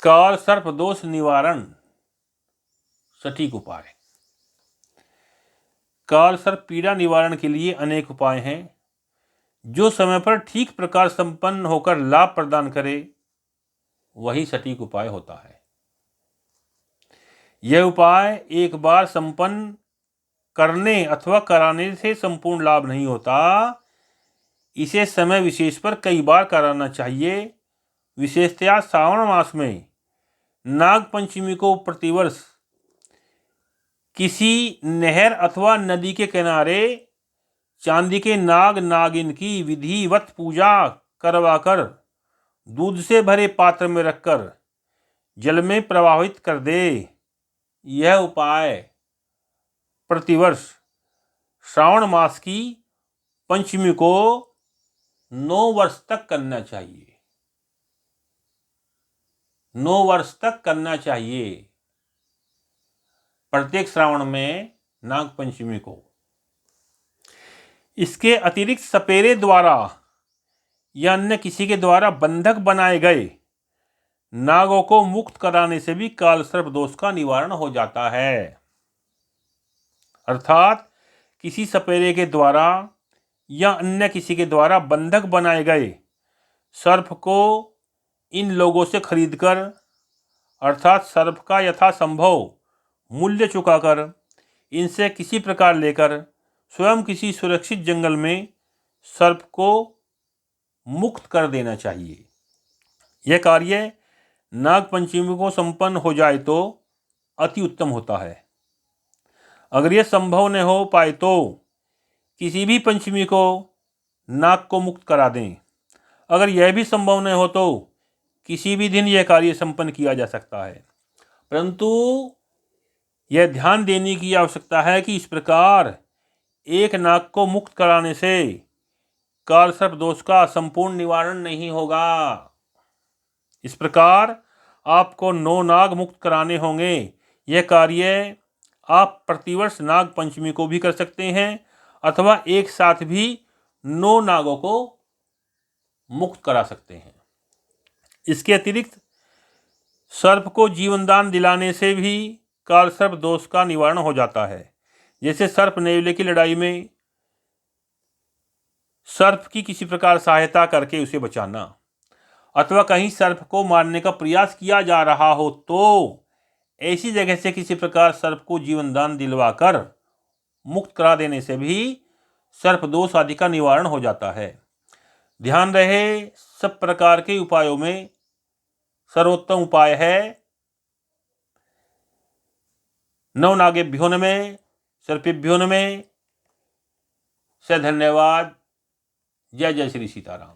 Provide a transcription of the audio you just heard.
काल सर्प दोष निवारण सटीक उपाय। काल सर्प पीड़ा निवारण के लिए अनेक उपाय हैं जो समय पर ठीक प्रकार संपन्न होकर लाभ प्रदान करे, वही सटीक उपाय होता है। यह उपाय एक बार संपन्न करने अथवा कराने से संपूर्ण लाभ नहीं होता। इसे समय विशेष पर कई बार कराना चाहिए। विशेषतया श्रावण मास में नाग पंचमी को प्रतिवर्ष किसी नहर अथवा नदी के किनारे चांदी के नाग नागिन की विधिवत पूजा करवाकर दूध से भरे पात्र में रखकर जल में प्रवाहित कर दे। यह उपाय प्रतिवर्ष श्रावण मास की पंचमी को 9 वर्ष तक करना चाहिए। 9 वर्ष तक करना चाहिए, प्रत्येक श्रावण में नाग पंचमी को। इसके अतिरिक्त सपेरे द्वारा या अन्य किसी के द्वारा बंधक बनाए गए नागों को मुक्त कराने से भी काल सर्प दोष का निवारण हो जाता है। अर्थात किसी सपेरे के द्वारा या अन्य किसी के द्वारा बंधक बनाए गए सर्प को इन लोगों से खरीदकर, अर्थात सर्प का यथासंभव मूल्य चुकाकर इनसे किसी प्रकार लेकर स्वयं किसी सुरक्षित जंगल में सर्प को मुक्त कर देना चाहिए। यह कार्य नाग पंचमी को संपन्न हो जाए तो अति उत्तम होता है। अगर यह संभव न हो पाए तो किसी भी पंचमी को नाग को मुक्त करा दें। अगर यह भी संभव न हो तो किसी भी दिन यह कार्य संपन्न किया जा सकता है, परंतु यह ध्यान देने की आवश्यकता है कि इस प्रकार एक नाग को मुक्त कराने से काल सर्प दोष का संपूर्ण निवारण नहीं होगा। इस प्रकार आपको 9 नाग मुक्त कराने होंगे। यह कार्य आप प्रतिवर्ष नाग पंचमी को भी कर सकते हैं अथवा एक साथ भी 9 नागों को मुक्त करा सकते हैं। इसके अतिरिक्त सर्प को जीवनदान दिलाने से भी काल सर्प दोष का निवारण हो जाता है। जैसे सर्प नेवले की लड़ाई में सर्प की किसी प्रकार सहायता करके उसे बचाना, अथवा कहीं सर्प को मारने का प्रयास किया जा रहा हो तो ऐसी जगह से किसी प्रकार सर्प को जीवनदान दिलवाकर मुक्त करा देने से भी सर्प दोष आदि का निवारण हो जाता है। ध्यान रहे, सब प्रकार के उपायों में सर्वोत्तम उपाय है नवनागेभ्यो नमः, सर्पेभ्यो नमः। से धन्यवाद। जय जय श्री सीताराम।